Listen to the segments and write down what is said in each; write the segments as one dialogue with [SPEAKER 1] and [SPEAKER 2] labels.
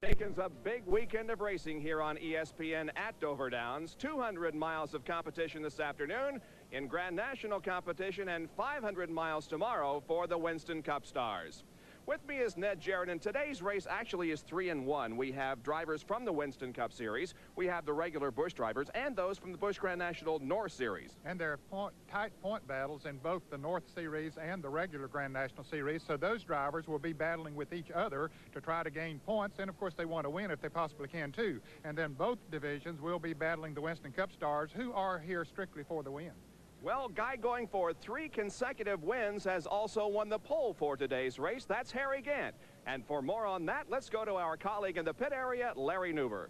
[SPEAKER 1] Jenkins, a big weekend of racing here on ESPN at Dover Downs. 200 miles of competition this afternoon in Grand National competition and 500 miles tomorrow for the Winston Cup Stars. With me is Ned Jarrett, and today's race actually is 3-in-1. We have drivers from the Winston Cup Series. We have the regular Busch drivers and those from the Busch Grand National North Series.
[SPEAKER 2] And there are tight point battles in both the North Series and the regular Grand National Series, so those drivers will be battling with each other to try to gain points, and of course they want to win if they possibly can too. And then both divisions will be battling the Winston Cup Stars, who are here strictly for the win.
[SPEAKER 1] Well, guy going for 3 consecutive wins has also won the pole for today's race. That's Harry Gant. And for more on that, let's go to our colleague in the pit area, Larry Newber.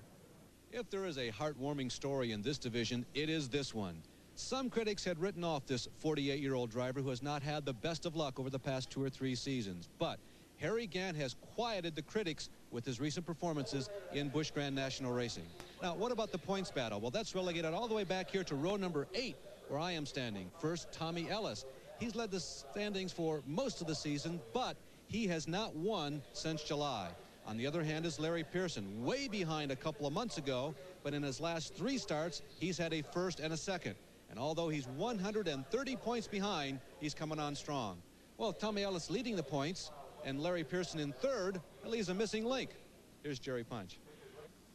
[SPEAKER 3] If there is a heartwarming story in this division, it is this one. Some critics had written off this 48-year-old driver who has not had the best of luck over the past 2 or 3 seasons. But Harry Gant has quieted the critics with his recent performances in Busch Grand National Racing. Now, what about the points battle? Well, that's relegated all the way back here to row number 8, where I am standing. First, Tommy Ellis. He's led the standings for most of the season, but he has not won since July. On the other hand is Larry Pearson, way behind a couple of months ago, but in his last 3 starts, he's had a first and a second. And although he's 130 points behind, he's coming on strong. Well, Tommy Ellis leading the points, and Larry Pearson in third, that leaves a missing link. Here's Jerry Punch.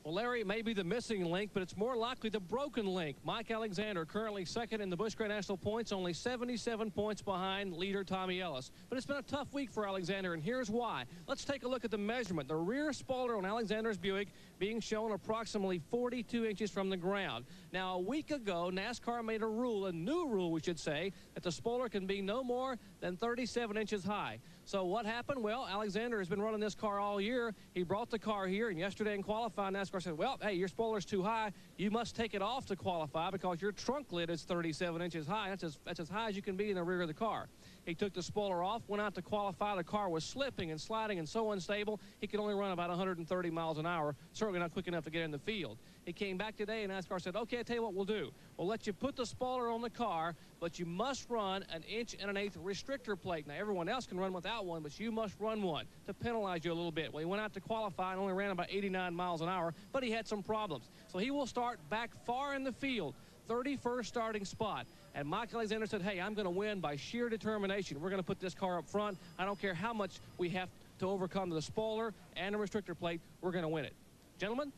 [SPEAKER 4] Well, Larry, it may be the missing link, but it's more likely the broken link. Mike Alexander currently second in the Busch Grand National points, only 77 points behind leader Tommy Ellis. But it's been a tough week for Alexander, and here's why. Let's take a look at the measurement. The rear spoiler on Alexander's Buick being shown approximately 42 inches from the ground. Now, a week ago, NASCAR made a rule, a new rule, we should say, that the spoiler can be no more than 37 inches high. So what happened? Well, Alexander has been running this car all year. He brought the car here, and yesterday in qualifying, NASCAR said, well, hey, your spoiler's too high. You must take it off to qualify because your trunk lid is 37 inches high. That's as high as you can be in the rear of the car. He took the spoiler off, went out to qualify. The car was slipping and sliding and so unstable, he could only run about 130 miles an hour, certainly not quick enough to get in the field. He came back today, and NASCAR said, okay, I'll tell you what we'll do. We'll let you put the spoiler on the car, but you must run an 1 1/8 restrictor plate. Now, everyone else can run without one, but you must run one to penalize you a little bit. Well, he went out to qualify and only ran about 89 miles an hour, but he had some problems. So he will start back far in the field, 31st starting spot. And Mike Alexander said, hey, I'm going to win by sheer determination. We're going to put this car up front. I don't care how much we have to overcome the spoiler and the restrictor plate. We're going to win it. Gentlemen?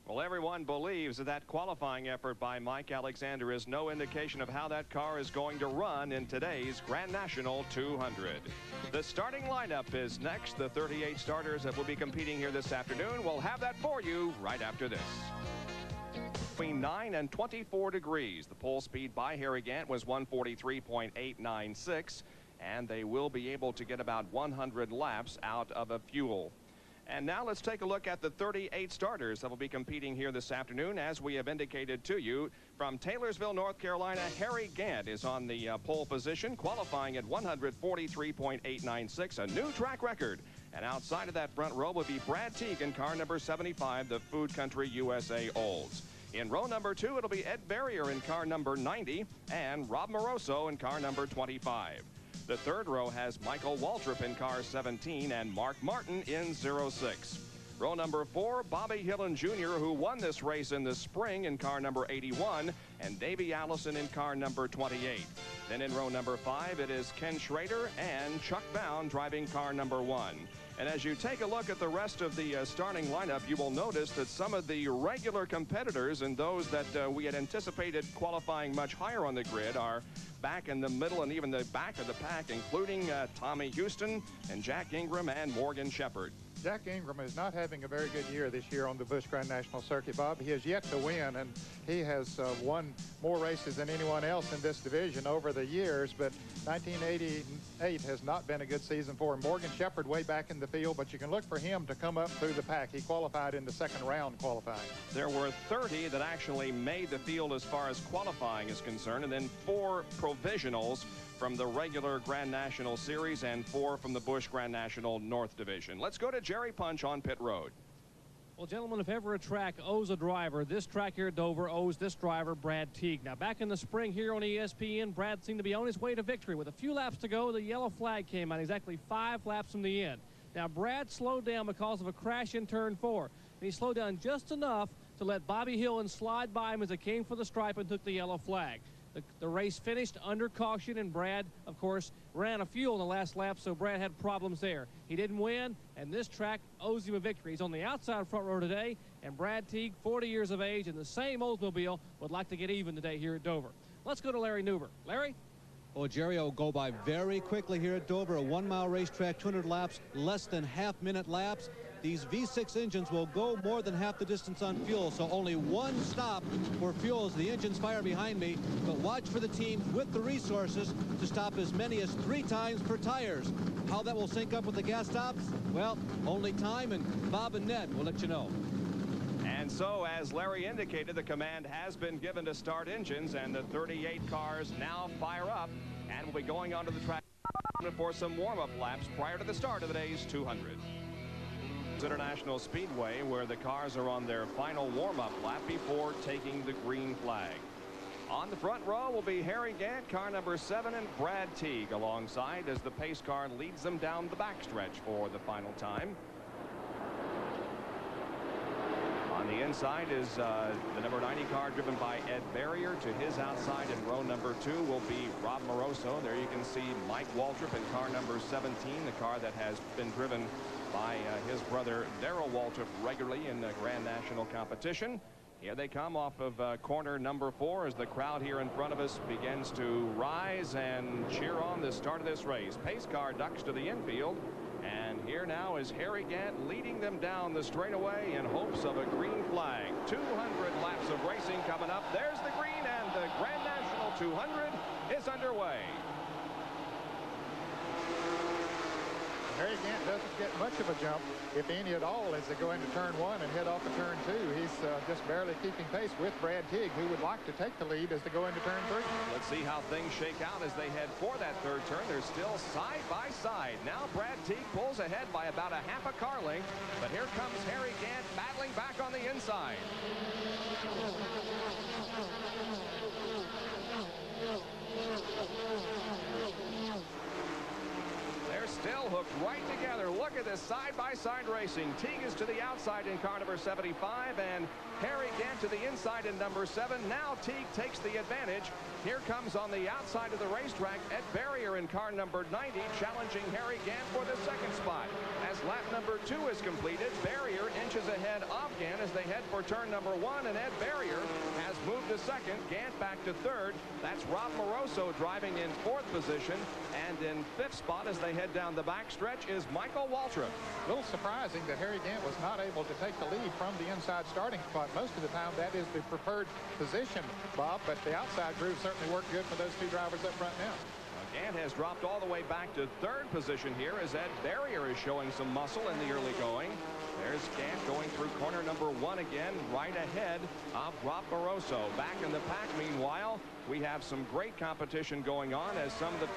[SPEAKER 1] Well, everyone believes that qualifying effort by Mike Alexander is no indication of how that car is going to run in today's Grand National 200. The starting lineup is next. The 38 starters that will be competing here this afternoon. We'll have that for you right after this. Between 9 and 24 degrees. The pole speed by Harry Gant was 143.896, and they will be able to get about 100 laps out of a fuel. And now let's take a look at the 38 starters that will be competing here this afternoon. As we have indicated to you, from Taylorsville, North Carolina, Harry Gant is on the pole position, qualifying at 143.896, a new track record. And outside of that front row will be Brad Teague in car number 75, the Food Country USA Olds. In row number 2, it'll be Ed Barrier in car number 90 and Rob Moroso in car number 25. The third row has Michael Waltrip in car 17 and Mark Martin in 06. Row number 4, Bobby Hillen Jr., who won this race in the spring in car number 81, and Davey Allison in car number 28. Then in row number 5, it is Ken Schrader and Chuck Bound driving car number 1. And as you take a look at the rest of the starting lineup, you will notice that some of the regular competitors and those that we had anticipated qualifying much higher on the grid are back in the middle and even the back of the pack, including Tommy Houston and Jack Ingram and Morgan Shepherd.
[SPEAKER 2] Jack Ingram is not having a very good year this year on the Busch Grand National Circuit, Bob. He has yet to win, and he has won more races than anyone else in this division over the years, but 1988 has not been a good season for him. Morgan Shepherd way back in the field, but you can look for him to come up through the pack. He qualified in the second round qualifying.
[SPEAKER 1] There were 30 that actually made the field as far as qualifying is concerned, and then 4 provisionals from the regular Grand National Series and 4 from the Busch Grand National North Division. Let's go to Jerry Punch on pit road.
[SPEAKER 4] Well, gentlemen, if ever a track owes a driver, this track here at Dover owes this driver, Brad Teague. Now, back in the spring here on ESPN, Brad seemed to be on his way to victory. With a few laps to go, the yellow flag came out exactly 5 laps from the end. Now, Brad slowed down because of a crash in turn 4. And he slowed down just enough to let Bobby Hillin slide by him as it came for the stripe and took the yellow flag. The race finished under caution, and Brad, of course, ran out of fuel in the last lap, so Brad had problems there. He didn't win, and this track owes him a victory. He's on the outside front row today, and Brad Teague, 40 years of age, in the same Oldsmobile, would like to get even today here at Dover. Let's go to Larry Newber. Larry?
[SPEAKER 3] Oh, Jerry, will go by very quickly here at Dover. A 1-mile racetrack, 200 laps, less than half-minute laps. These V6 engines will go more than half the distance on fuel, so only one stop for fuel as the engines fire behind me. But watch for the teams with the resources to stop as many as 3 times for tires. How that will sync up with the gas stops? Well, only time, and Bob and Ned will let you know.
[SPEAKER 1] And so, as Larry indicated, the command has been given to start engines, and the 38 cars now fire up and will be going onto the track for some warm-up laps prior to the start of the day's 200. International Speedway, where the cars are on their final warm-up lap before taking the green flag. On the front row will be Harry Gant, car number 7, and Brad Teague alongside as the pace car leads them down the backstretch for the final time. On the inside is the number 90 car driven by Ed Barrier. To his outside in row number 2 will be Rob Moroso. There you can see Mike Waltrip in car number 17, the car that has been driven by his brother Darrell Waltrip regularly in the Grand National competition. Here they come off of corner number 4 as the crowd here in front of us begins to rise and cheer on the start of this race. Pace car ducks to the infield, and here now is Harry Gant leading them down the straightaway in hopes of a green flag. 200 laps of racing coming up. There's the green, and the Grand National 200 is underway.
[SPEAKER 2] Harry Gant doesn't get much of a jump, if any at all, as they go into turn 1 and head off of turn 2. He's just barely keeping pace with Brad Teague, who would like to take the lead as they go into turn 3.
[SPEAKER 1] Let's see how things shake out as they head for that third turn. They're still side by side. Now Brad Teague pulls ahead by about a half a car length, but here comes Harry Gant battling back on the inside. Still hooked right together. Look at this side-by-side racing. Teague is to the outside in car number 75, and Harry Gant to the inside in number 7. Now Teague takes the advantage. Here comes on the outside of the racetrack Ed Barrier in car number 90, challenging Harry Gant for the second spot. As lap number 2 is completed, Barrier inches ahead of Gant as they head for turn number 1, and Ed Barrier has moved to second. Gant back to third. That's Rob Moroso driving in 4th position, and in 5th spot as they head down the backstretch is Michael Waltrip.
[SPEAKER 2] A little surprising that Harry Gant was not able to take the lead from the inside starting spot. Most of the time that is the preferred position, Bob, but the outside groove certainly worked good for those 2 drivers up front now.
[SPEAKER 1] Gant has dropped all the way back to 3rd position here as Ed Barrier is showing some muscle in the early going. There's Gant going through corner number 1 again, right ahead of Rob Moroso. Back in the pack, meanwhile, we have some great competition going on as some of the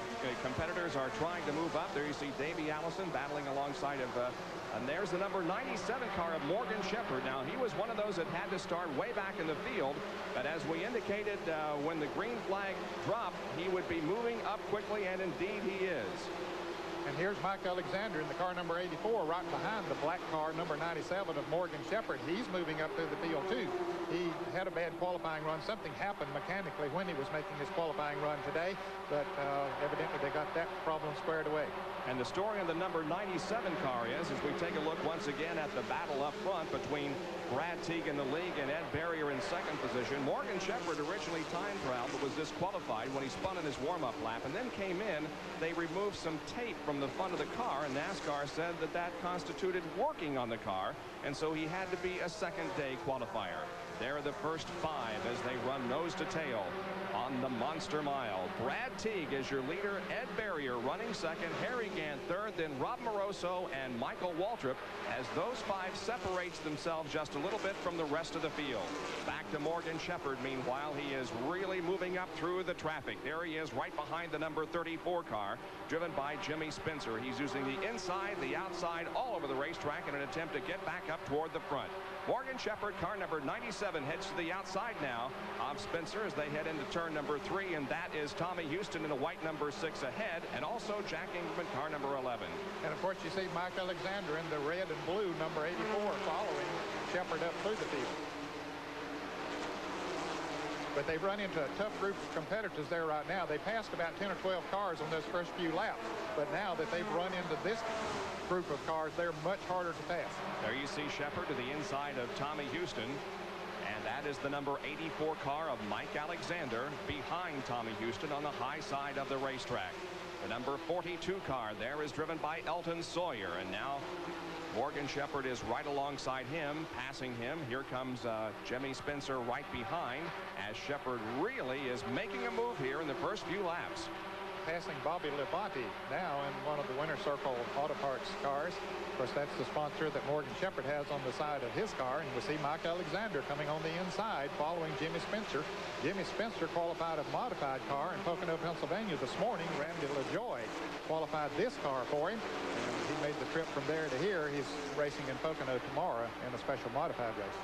[SPEAKER 1] competitors are trying to move up. There you see Davey Allison battling alongside of, and there's the number 97 car of Morgan Shepherd. Now, he was one of those that had to start way back in the field, but as we indicated, when the green flag dropped, he would be moving up quickly, and indeed he is.
[SPEAKER 2] And here's Mike Alexander in the car number 84, right behind the black car number 97 of Morgan Shepherd. He's moving up through the field, too. He had a bad qualifying run. Something happened mechanically when he was making his qualifying run today, but evidently they got that problem squared away.
[SPEAKER 1] And the story on the number 97 car is, as we take a look once again at the battle up front between Brad Teague in the league and Ed Barrier in 2nd position. Morgan Shepherd originally time trialed but was disqualified when he spun in his warm-up lap and then came in. They removed some tape from the front of the car, and NASCAR said that that constituted working on the car, and so he had to be a second-day qualifier. There are the first 5 as they run nose to tail on the Monster Mile. Brad Teague is your leader. Ed Barrier running 2nd. Harry Gant 3rd. Then Rob Moroso and Michael Waltrip as those 5 separates themselves just a little bit from the rest of the field. Back to Morgan Shepherd. Meanwhile, he is really moving up through the traffic. There he is right behind the number 34 car driven by Jimmy Spencer. He's using the inside, the outside, all over the racetrack in an attempt to get back up toward the front. Morgan Shepherd, car number 97, heads to the outside now of Spencer as they head into turn number 3, and that is Tommy Houston in the white number 6 ahead, and also Jack Ingleman, car number 11.
[SPEAKER 2] And of course you see Mike Alexander in the red and blue number 84 following Shepherd up through the field. But they've run into a tough group of competitors there right now. They passed about 10 or 12 cars on those first few laps, but now that they've run into this group of cars, they're much harder to pass.
[SPEAKER 1] There you see Shepherd to the inside of Tommy Houston, and that is the number 84 car of Mike Alexander behind Tommy Houston on the high side of the racetrack. The number 42 car there is driven by Elton Sawyer, and now Morgan Shepherd is right alongside him, passing him. Here comes Jimmy Spencer right behind, as Shepherd really is making a move here in the first few laps.
[SPEAKER 2] Passing Bobby Labonte now in one of the Winter Circle Auto Parts cars. Of course, that's the sponsor that Morgan Shepherd has on the side of his car. And we see Mike Alexander coming on the inside following Jimmy Spencer. Jimmy Spencer qualified a modified car in Pocono, Pennsylvania this morning. Randy LaJoy qualified this car for him. And he made the trip from there to here. He's racing in Pocono tomorrow in a special modified race.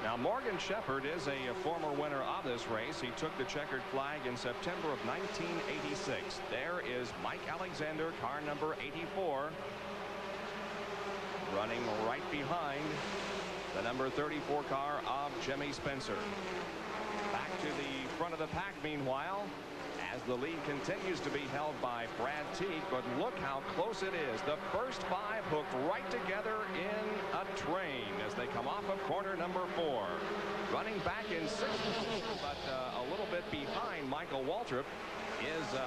[SPEAKER 1] Now, Morgan Shepherd is a former winner of this race. He took the checkered flag in September of 1986. There is Mike Alexander, car number 84, running right behind the number 34 car of Jimmy Spencer. Back to the front of the pack, meanwhile, as the lead continues to be held by Brad Teague, but look how close it is. The first 5 hooked right together in a train as they come off of corner number 4. Running back in 6th, but a little bit behind Michael Waltrip is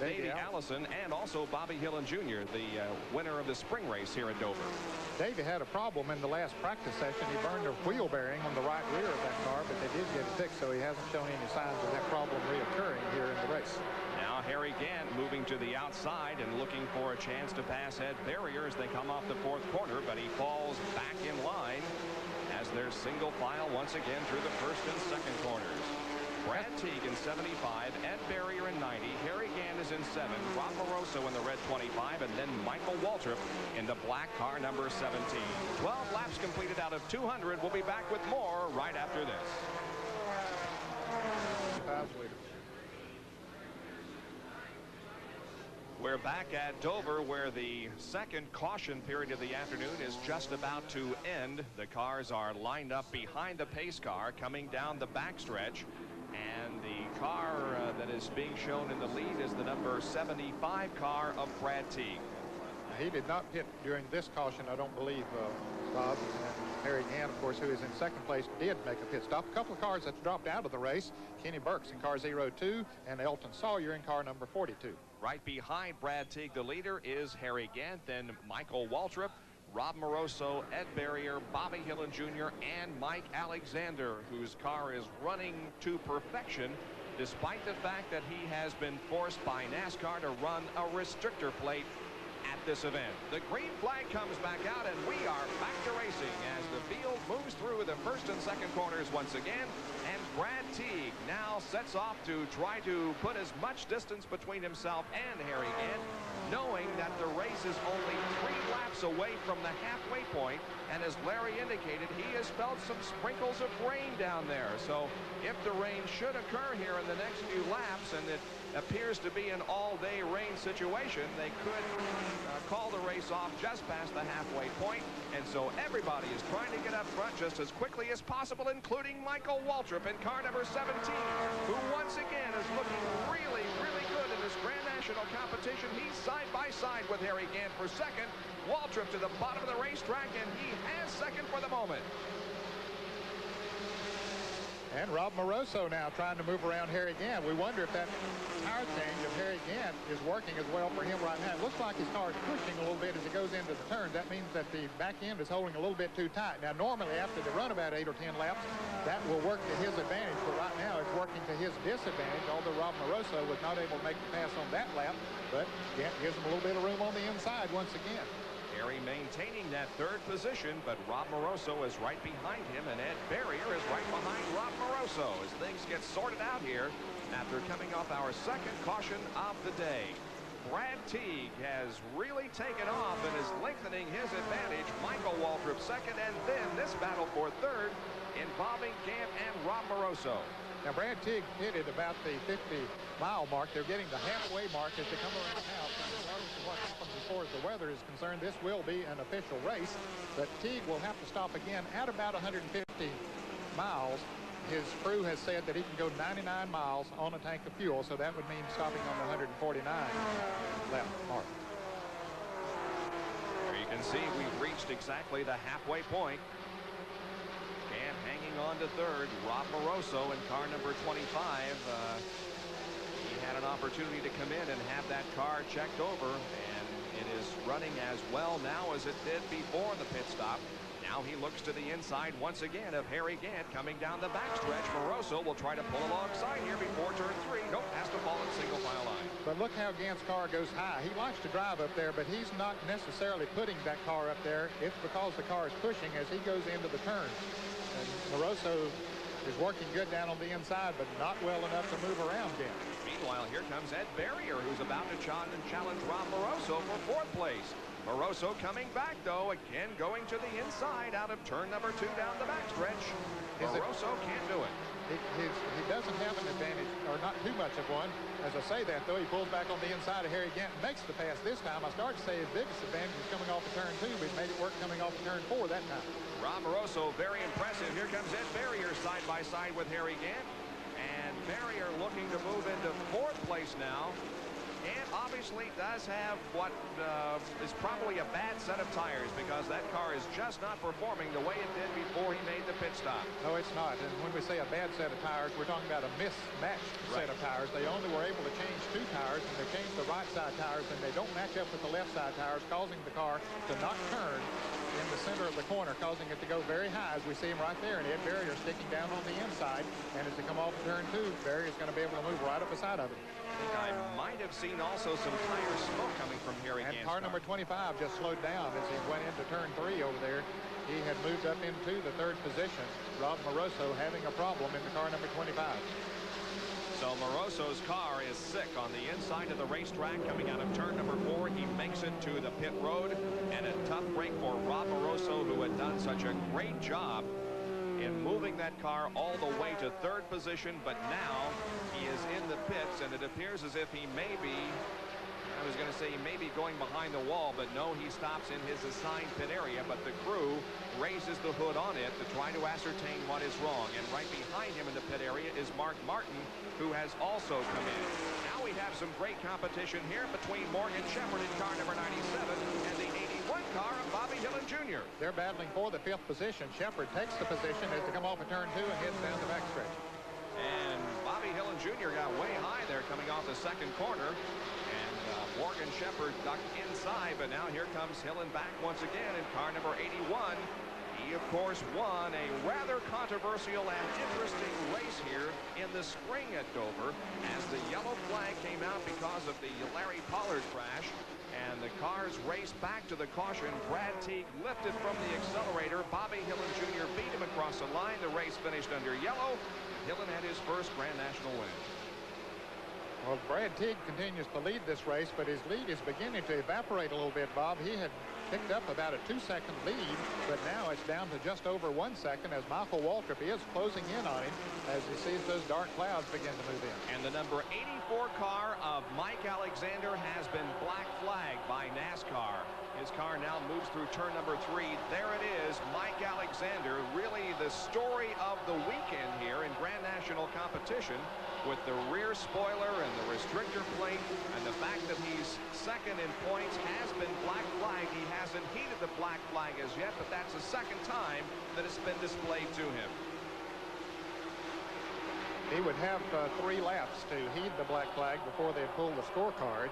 [SPEAKER 1] Davey Allison and also Bobby Hillen Jr., the winner of the spring race here at Dover.
[SPEAKER 2] Davey had a problem in the last practice session. He burned a wheel bearing on the right rear of that car, but they did get it fixed, so he hasn't shown any signs of that problem reoccurring here in the race.
[SPEAKER 1] Now Harry Gant moving to the outside and looking for a chance to pass Ed Barrier as they come off the 4th corner, but he falls back in line as there's single file once again through the 1st and 2nd corners. Brad Teague in 75, Ed Barrier in 90, Harry Gant is in 7, Rob Moroso in the red 25, and then Michael Waltrip in the black car number 17. 12 laps completed out of 200. We'll be back with more right after this. We're back at Dover, where the second caution period of the afternoon is just about to end. The cars are lined up behind the pace car coming down the backstretch. And the car that is being shown in the lead is the number 75 car of Brad Teague.
[SPEAKER 2] He did not pit during this caution, I don't believe, Bob. And Harry Gant, of course, who is in 2nd place, did make a pit stop. A couple of cars that dropped out of the race. Kenny Burks in car 02 and Elton Sawyer in car number 42.
[SPEAKER 1] Right behind Brad Teague, the leader, is Harry Gant, then Michael Waltrip, Rob Moroso, Ed Barrier, Bobby Hillen Jr., and Mike Alexander, whose car is running to perfection despite the fact that he has been forced by NASCAR to run a restrictor plate at this event. The green flag comes back out, and we are back to racing as the field moves through the 1st and 2nd corners once again. And Brad Teague now sets off to try to put as much distance between himself and Harry Gant, knowing that the race is only 3 laps away from the halfway point. And as Larry indicated, he has felt some sprinkles of rain down there. So if the rain should occur here in the next few laps, and it appears to be an all-day rain situation, they could call the race off just past the halfway point. And so everybody is trying to get up front just as quickly as possible, including Michael Waltrip in car number 17, who once again is looking really, really good in this Grand National competition. He's side by side with Harry Gant for 2nd. Waltrip to the bottom of the racetrack, and he has 2nd for the moment.
[SPEAKER 2] And Rob Moroso now trying to move around Harry Gant. We wonder if that tire change of Harry Gant is working as well for him right now. It looks like his car is pushing a little bit as he goes into the turn. That means that the back end is holding a little bit too tight. Now, normally after they run about 8 or 10 laps, that will work to his advantage. But right now it's working to his disadvantage, although Rob Moroso was not able to make the pass on that lap. But Gant gives him a little bit of room on the inside once again.
[SPEAKER 1] Harry maintaining that 3rd position, but Rob Moroso is right behind him, and Ed Barrier is right behind Rob Moroso as things get sorted out here after coming off our 2nd caution of the day. Brad Teague has really taken off and is lengthening his advantage. Michael Waltrip second, and then this battle for third involving Gant and Rob Moroso.
[SPEAKER 2] Now, Brad Teague hit it about the 50-mile mark. They're getting the halfway mark as they come around now. So regardless of what happens as far as the weather is concerned, this will be an official race. But Teague will have to stop again at about 150 miles. His crew has said that he can go 99 miles on a tank of fuel, so that would mean stopping on the 149 lap mark.
[SPEAKER 1] There you can see we've reached exactly the halfway point. Gant hanging on to third. Rob Moroso in car number 25. He had an opportunity to come in and have that car checked over, and it is running as well now as it did before the pit stop. Now he looks to the inside once again of Harry Gant coming down the backstretch. Moroso will try to pull alongside here before turn 3. Nope, has to fall in single file line.
[SPEAKER 2] But look how Gant's car goes high. He likes to drive up there, but he's not necessarily putting that car up there. It's because the car is pushing as he goes into the turns. And Moroso is working good down on the inside, but not well enough to move around Gant.
[SPEAKER 1] Meanwhile, here comes Ed Barrier, who's about to challenge Rob Moroso for 4th place. Moroso coming back, though, again going to the inside out of turn number 2 down the backstretch. Moroso can't do it.
[SPEAKER 2] He doesn't have an advantage, or not too much of one. As I say that, though, he pulls back on the inside of Harry Gant and makes the pass this time. I started to say his biggest advantage is coming off of turn 2, but he made it work coming off of turn 4 that time. Rob
[SPEAKER 1] Moroso, very impressive. Here comes Ed Barrier side by side with Harry Gant. And Barrier looking to move into 4th place now. And obviously does have what is probably a bad set of tires, because that car is just not performing the way it did before he made the pit stop.
[SPEAKER 2] No, it's not. And when we say a bad set of tires, we're talking about a mismatched set of tires. They only were able to change 2 tires, and they changed the right side tires, and they don't match up with the left side tires, causing the car to not turn in the center of the corner, causing it to go very high, as we see him right there. And Ed Barrier sticking down on the inside, and as they come off turn 2, Barrier's going to be able to move right up beside of him.
[SPEAKER 1] I might have seen also some tire smoke coming from Harry Gant's
[SPEAKER 2] car number 25 just slowed down as he went into turn 3 over there. He had moved up into the 3rd position. Rob Moroso having a problem in the car number 25.
[SPEAKER 1] So Moroso's car is sick on the inside of the racetrack coming out of turn number 4. He makes it to the pit road, and a tough break for Rob Moroso, who had done such a great job in moving that car all the way to 3rd position, but now he is in the pits, and it appears as if he may be, I was going to say he may be going behind the wall, but no, he stops in his assigned pit area, but the crew raises the hood on it to try to ascertain what is wrong. And right behind him in the pit area is Mark Martin, who has also come in. Now we have some great competition here between Morgan Shepherd in car number 97 and the 81 car of Bobby Hillin Jr.
[SPEAKER 2] They're battling for the 5th position. Shepherd takes the position as they come off of turn 2 and heads down the backstretch.
[SPEAKER 1] And Bobby Hillin Jr. got way high there coming off the 2nd corner. And Morgan Shepherd ducked inside, but now here comes Hillin back once again in car number 81. He, of course, won a rather controversial and interesting race here in the spring at Dover as the yellow flag came out because of the Larry Pollard crash. And the cars raced back to the caution. Brad Teague lifted from the accelerator. Bobby Hillin Jr. beat him across the line. The race finished under yellow. Hillin had his first Grand National win.
[SPEAKER 2] Well, Brad Teague continues to lead this race, but his lead is beginning to evaporate a little bit, Bob. He had picked up about a 2-second lead, but now it's down to just over 1 second as Michael Waltrip is closing in on him as he sees those dark clouds begin to move in.
[SPEAKER 1] And the number 84 car of Mike Alexander has been black flagged by NASCAR. His car now moves through turn number 3. There it is, Mike Alexander, really the story of the weekend here in Grand National competition, with the rear spoiler and the restrictor plate, and the fact that he's 2nd in points has been black flagged. He hasn't heeded the black flag as yet, but that's the 2nd time that it's been displayed to him.
[SPEAKER 2] He would have 3 laps to heed the black flag before they pull the scorecard.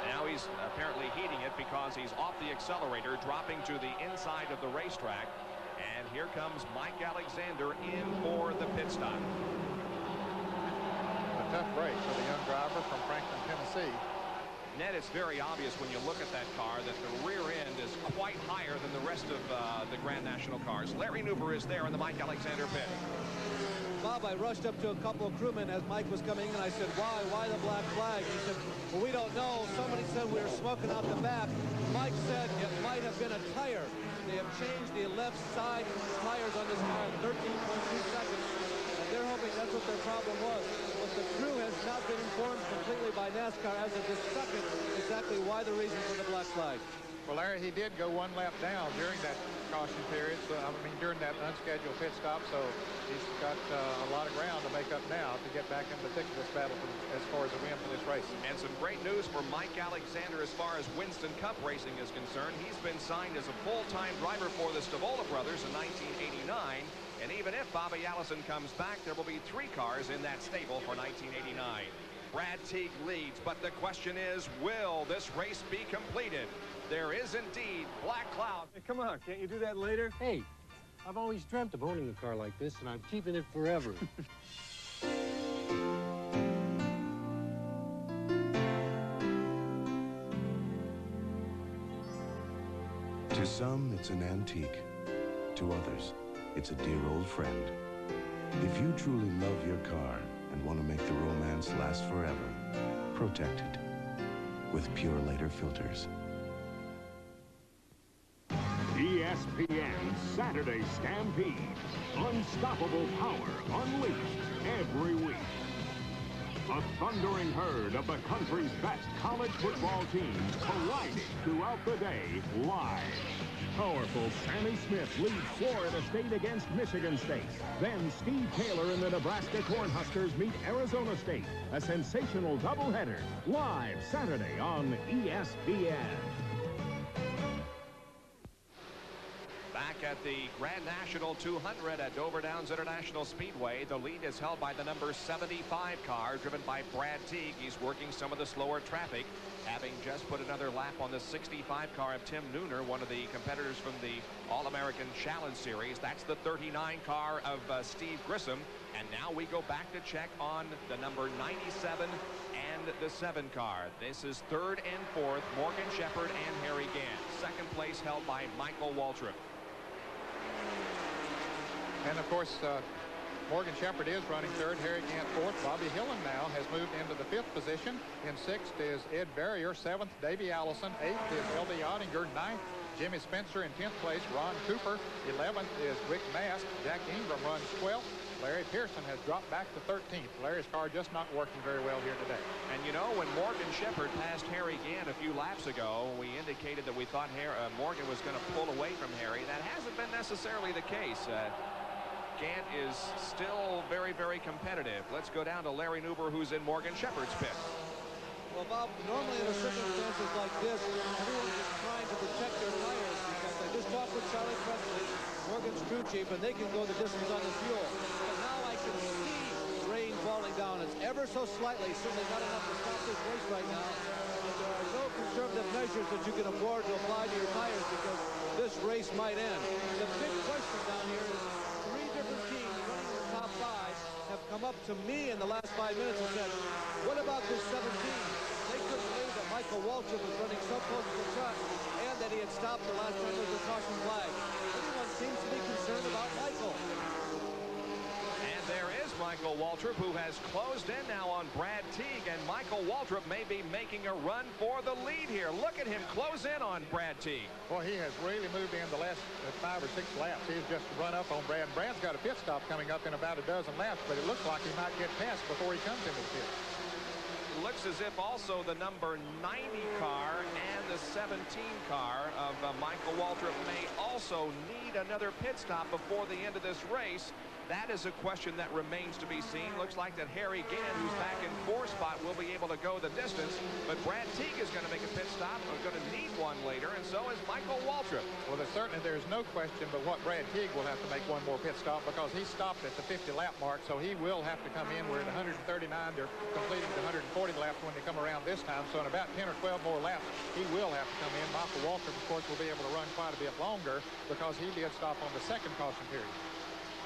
[SPEAKER 1] Now he's apparently heeding it because he's off the accelerator, dropping to the inside of the racetrack. And here comes Mike Alexander in for the pit stop.
[SPEAKER 2] A tough break for the young driver from Franklin, Tennessee.
[SPEAKER 1] Ned, it's very obvious when you look at that car that the rear end is quite higher than the rest of the Grand National cars. Larry Nuber is there in the Mike Alexander pit.
[SPEAKER 3] Bob, I rushed up to a couple of crewmen as Mike was coming in. I said, why the black flag? He said, well, we don't know. Somebody said we were smoking out the back. Mike said it might have been a tire. They have changed the left side tires on this car in 13.2 seconds. And they're hoping that's what their problem was. But the crew has not been informed completely by NASCAR as of this second exactly why the reason for the black flag.
[SPEAKER 2] Well, Larry, he did go one lap down during that caution period, so I mean during that unscheduled pit stop, so he's got a lot of ground to make up now to get back into the thick of this battle as far as a win for this race.
[SPEAKER 1] And some great news for Mike Alexander as far as Winston Cup racing is concerned. He's been signed as a full-time driver for the Stavola brothers in 1989, and even if Bobby Allison comes back, there will be 3 cars in that stable for 1989. Brad Teague leads, but the question is, will this race be completed? There is indeed black cloud.
[SPEAKER 5] Hey, come on, can't you do that later? Hey, I've always dreamt of owning a car like this, and I'm keeping it forever.
[SPEAKER 6] To some, it's an antique. To others, it's a dear old friend. If you truly love your car and want to make the romance last forever, protect it with Pure Later filters.
[SPEAKER 7] ESPN Saturday Stampede. Unstoppable power unleashed every week. A thundering herd of the country's best college football teams colliding throughout the day live. Powerful Sammy Smith leads Florida State against Michigan State. Then Steve Taylor and the Nebraska Cornhuskers meet Arizona State. A sensational doubleheader live Saturday on ESPN.
[SPEAKER 1] Back at the Grand National 200 at Dover Downs International Speedway, the lead is held by the number 75 car, driven by Brad Teague. He's working some of the slower traffic, having just put another lap on the 65 car of Tim Nooner, one of the competitors from the All-American Challenge Series. That's the 39 car of Steve Grissom. And now we go back to check on the number 97 and the 7 car. This is 3rd and 4th, Morgan Shepherd and Harry Gant. Second place held by Michael Waltrip.
[SPEAKER 2] And of course, Morgan Shepherd is running 3rd, Harry Gant 4th. Bobby Hillen now has moved into the 5th position. In 6th is Ed Barrier. 7th, Davey Allison. 8th is L.D. Ottinger. 9th, Jimmy Spencer. In 10th place, Ron Cooper. 11th is Rick Mast. Jack Ingram runs 12th. Larry Pearson has dropped back to 13th. Larry's car just not working very well here today.
[SPEAKER 1] And you know, when Morgan Shepherd passed Harry Gant a few laps ago, we indicated that we thought Morgan was going to pull away from Harry. That hasn't been necessarily the case. Gant is still very, very competitive. Let's go down to Larry Nuber, who's in Morgan Shepherd's pit.
[SPEAKER 3] Well, Bob, normally in circumstances like this, everyone is trying to protect their tires because I just talked with Charlie Presley, Morgan's crew chief, and they can go the distance on the fuel. But now I can see rain falling down. It's ever so slightly, certainly not enough to stop this race right now. But there are no conservative measures that you can afford to apply to your tires because this race might end. The big question down here is 3 different teams running in the top 5 have come up to me in the last 5 minutes and said, what about this 17? They couldn't believe that Michael Waltrip was running so close to the front and that he had stopped the last time with the caution flag. Everyone seems to be concerned about Michael.
[SPEAKER 1] And there is Michael Waltrip, who has closed in now on Brad Teague, and Michael Waltrip may be making a run for the lead here. Look at him close in on Brad Teague.
[SPEAKER 2] Well, he has really moved in the last 5 or 6 laps. He's just run up on Brad. Brad's got a pit stop coming up in about a dozen laps, but it looks like he might get past before he comes into the pit.
[SPEAKER 1] Looks as if also the number 90 car and the 17 car of Michael Waltrip may also need another pit stop before the end of this race. That is a question that remains to be seen. Looks like that Harry Gant, who's back in 4th spot, will be able to go the distance. But Brad Teague is going to make a pit stop. We're going to need one later, and so is Michael Waltrip.
[SPEAKER 2] Well, there's no question but what Brad Teague will have to make one more pit stop because he stopped at the 50 lap mark, so he will have to come in. We're at 139. They're completing the 140 laps when they come around this time. So in about 10 or 12 more laps, he will have to come in. Michael Waltrip, of course, will be able to run quite a bit longer because he did stop on the 2nd caution period.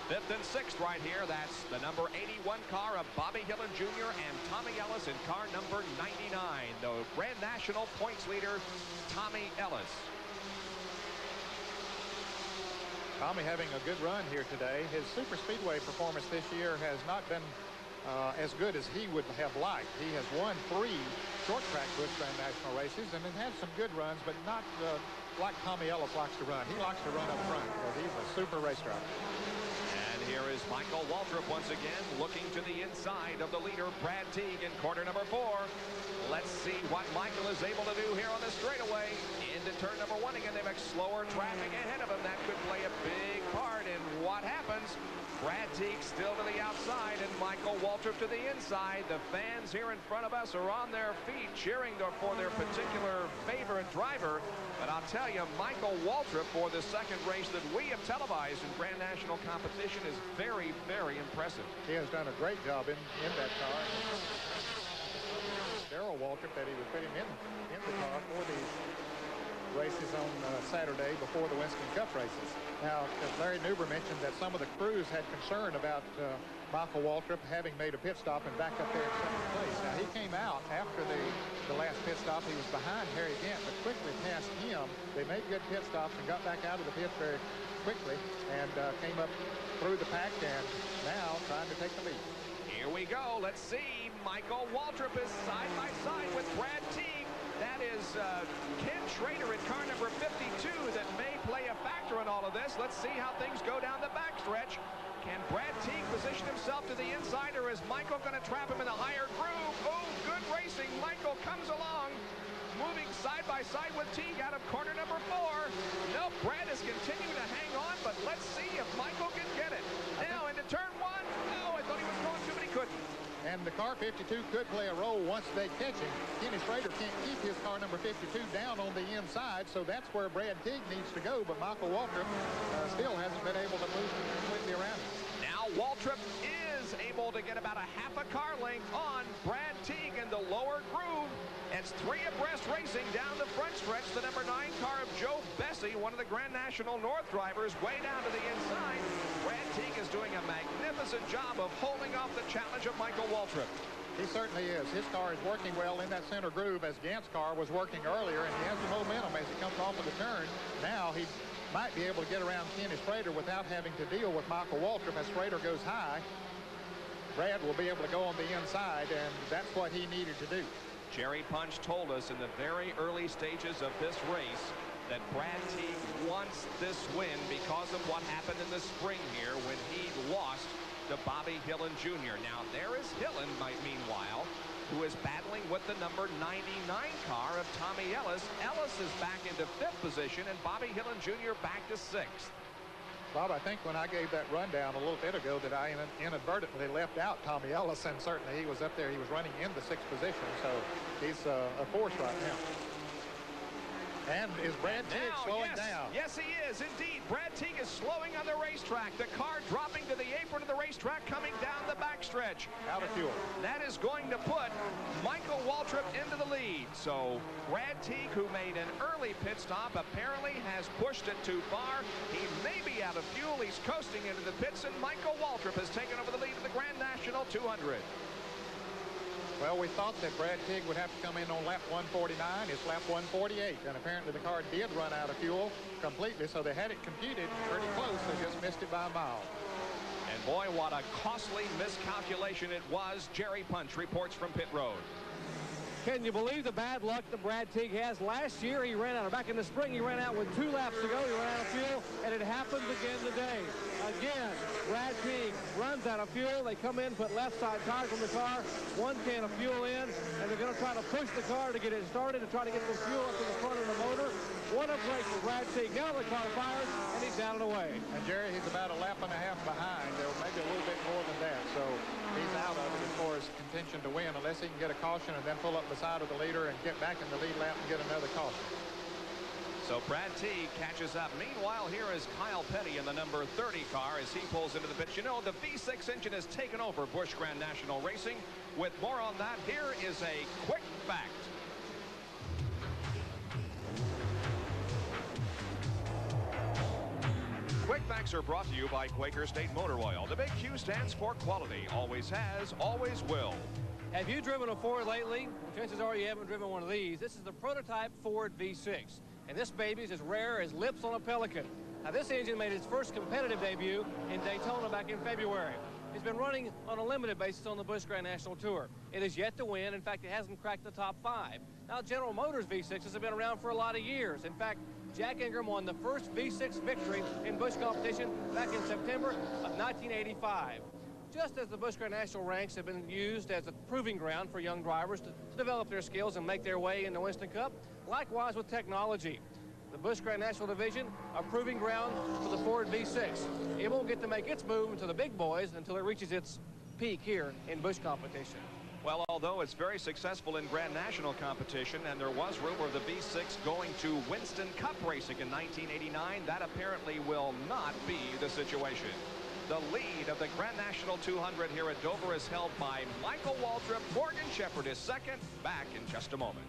[SPEAKER 1] Fifth and sixth right here. That's the number 81 car of Bobby Hillin Jr. and Tommy Ellis in car number 99. The Grand National points leader, Tommy Ellis.
[SPEAKER 2] Tommy having a good run here today. His super speedway performance this year has not been as good as he would have liked. He has won 3 short track Busch Grand National races and has had some good runs, but not like Tommy Ellis likes to run. He likes to run up front because he's a super race driver.
[SPEAKER 1] And here is Michael Waltrip once again looking to the inside of the leader, Brad Teague, in corner number 4. Let's see what Michael is able to do here on the straightaway. Into turn number 1 again. They make slower traffic ahead of him. That could play a big part in what happens. Brad Teague still to the outside and Michael Waltrip to the inside. The fans here in front of us are on their feet cheering for their particular favorite driver. But I'll tell you, Michael Waltrip, for the second race that we have televised in Grand National competition, is very, very impressive.
[SPEAKER 2] He has done a great job in that car. Darrell Waltrip that he was putting in the car for these races on Saturday before the Winston Cup races. Now, as Larry Newber mentioned, that some of the crews had concern about Michael Waltrip having made a pit stop and back up there in second place. Now, he came out after the last pit stop. He was behind Harry Gant, but quickly passed him. They made good pit stops and got back out of the pit very quickly and came up through the pack and now trying to take the lead.
[SPEAKER 1] Here we go. Let's see. Michael Waltrip is side by side with Brad Teague. That is Ken Schrader in car number 52 that may play a factor in all of this. Let's see how things go down the backstretch. Can Brad Teague position himself to the inside, or is Michael going to trap him in the higher groove? Oh, good racing. Michael comes along, moving side by side with Teague out of corner number 4. No, Brad is continuing to hang on, but let's see if Michael can get it. Now into turn 1. Oh, I thought he was going to, but he couldn't.
[SPEAKER 2] And the car 52 could play a role once they catch him. Kenny Schrader can't keep his car number 52 down on the inside, so that's where Brad Teague needs to go, but Michael Waltrip still hasn't been able to move completely around him.
[SPEAKER 1] Now Waltrip is able to get about a half a car length on Brad Teague in the lower groove. It's 3 abreast racing down the front stretch. The number 9 car of Joe Bessie, one of the Grand National North drivers, way down to the inside. Brad Teague is doing a magnificent job of holding off the challenge of Michael Waltrip.
[SPEAKER 2] He certainly is. His car is working well in that center groove as Gant's car was working earlier, and he has the momentum as he comes off of the turn. Now he might be able to get around Kenny Schrader without having to deal with Michael Waltrip. As Schrader goes high, Brad will be able to go on the inside, and that's what he needed to do.
[SPEAKER 1] Jerry Punch told us in the very early stages of this race that Brad Teague wants this win because of what happened in the spring here when he lost to Bobby Hillin Jr. Now, there is Hillin, meanwhile, who is battling with the number 99 car of Tommy Ellis. Ellis is back into 5th position, and Bobby Hillin Jr. back to 6th.
[SPEAKER 2] Bob, I think when I gave that rundown a little bit ago that I inadvertently left out Tommy Ellis, and certainly he was up there. He was running in the 6th position, so he's a force right now. And is Brad Teague slowing down?
[SPEAKER 1] Yes, he is, indeed. Brad Teague is slowing on the racetrack. The car dropping to the apron of the racetrack, coming down the backstretch.
[SPEAKER 2] Out of fuel.
[SPEAKER 1] That is going to put Michael Waltrip into the lead. So Brad Teague, who made an early pit stop, apparently has pushed it too far. He may be out of fuel. He's coasting into the pits, and Michael Waltrip has taken over the lead of the Grand National 200.
[SPEAKER 2] Well, we thought that Brad Teague would have to come in on lap 149. It's lap 148, and apparently the car did run out of fuel completely, so they had it computed pretty close. They just missed it by a mile.
[SPEAKER 1] And boy, what a costly miscalculation it was. Jerry Punch reports from pit road.
[SPEAKER 4] Can you believe the bad luck that Brad Teague has? Last year he ran out, or back in the spring he ran out with 2 laps to go. He ran out of fuel, and it happens again today. Again, Brad Teague runs out of fuel. They come in, put left side tires on the car, 1 can of fuel in, and they're going to try to push the car to get it started and try to get the fuel up to the front of the motor. What a break for Brad Teague. Now the car fires, and he's down and away.
[SPEAKER 2] And Jerry, he's about a lap and a half behind, or maybe a little bit more than that. So he's out of it as far as contention to win, unless he can get a caution and then pull up the side of the leader and get back in the lead lap and get another caution.
[SPEAKER 1] So Brad Teague catches up. Meanwhile, here is Kyle Petty in the number 30 car as he pulls into the pits. You know, the V6 engine has taken over Busch Grand National Racing. With more on that, here is a quick fact. Quick Facts are brought to you by Quaker State Motor Oil. The big Q stands for quality. Always has, always will.
[SPEAKER 4] Have you driven a Ford lately? Well, chances are you haven't driven one of these. This is the prototype Ford V6. And this baby is as rare as lips on a pelican. Now, this engine made its first competitive debut in Daytona back in February. It's been running on a limited basis on the Busch Grand National Tour. It is yet to win. In fact, it hasn't cracked the top 5. Now, General Motors V6s have been around for a lot of years. In fact, Jack Ingram won the first V6 victory in Busch competition back in September of 1985. Just as the Busch Grand National ranks have been used as a proving ground for young drivers to develop their skills and make their way in the Winston Cup, likewise with technology. The Busch Grand National division, a proving ground for the Ford V6. It won't get to make its move into the big boys until it reaches its peak here in Busch competition.
[SPEAKER 1] Well, although it's very successful in Grand National competition, and there was rumor of the V6 going to Winston Cup racing in 1989, that apparently will not be the situation. The lead of the Grand National 200 here at Dover is held by Michael Waltrip. Morgan Shepherd is second. Back in just a moment.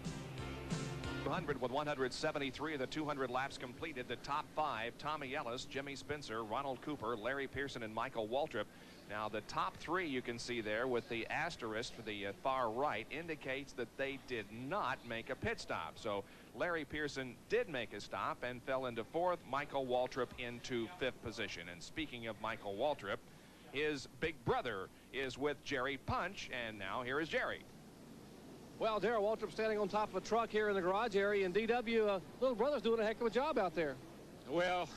[SPEAKER 1] 200 with 173 of the 200 laps completed. The top 5, Tommy Ellis, Jimmy Spencer, Ronald Cooper, Larry Pearson, and Michael Waltrip. Now, the top 3 you can see there with the asterisk for the far right indicates that they did not make a pit stop. So Larry Pearson did make a stop and fell into 4th. Michael Waltrip into 5th position. And speaking of Michael Waltrip, his big brother is with Jerry Punch, and now here is Jerry.
[SPEAKER 4] Well, Darrell Waltrip standing on top of a truck here in the garage area, and DW, little brother's doing a heck of a job out there.
[SPEAKER 8] Well,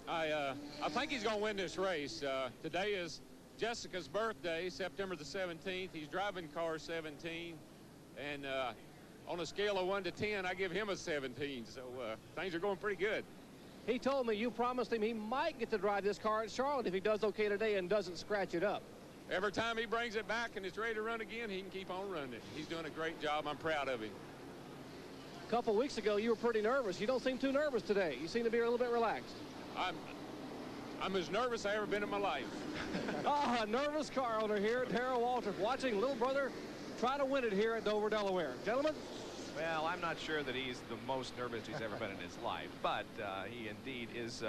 [SPEAKER 8] I think he's going to win this race. Today is Jessica's birthday, September the 17th. He's driving car 17, and on a scale of 1 to 10, I give him a 17. So things are going pretty good.
[SPEAKER 4] He told me you promised him he might get to drive this car at Charlotte if he does okay today and doesn't scratch it up.
[SPEAKER 8] Every time he brings it back and it's ready to run again, he can keep on running it. He's doing a great job. I'm proud of him.
[SPEAKER 4] A couple weeks ago, you were pretty nervous. You don't seem too nervous today. You seem to be a little bit relaxed.
[SPEAKER 8] I'm as nervous as I ever been in my life.
[SPEAKER 4] A nervous car owner here, Darrell Waltrip, watching little brother try to win it here at Dover, Delaware. Gentlemen?
[SPEAKER 1] Well, I'm not sure that he's the most nervous he's ever been in his life, but he indeed is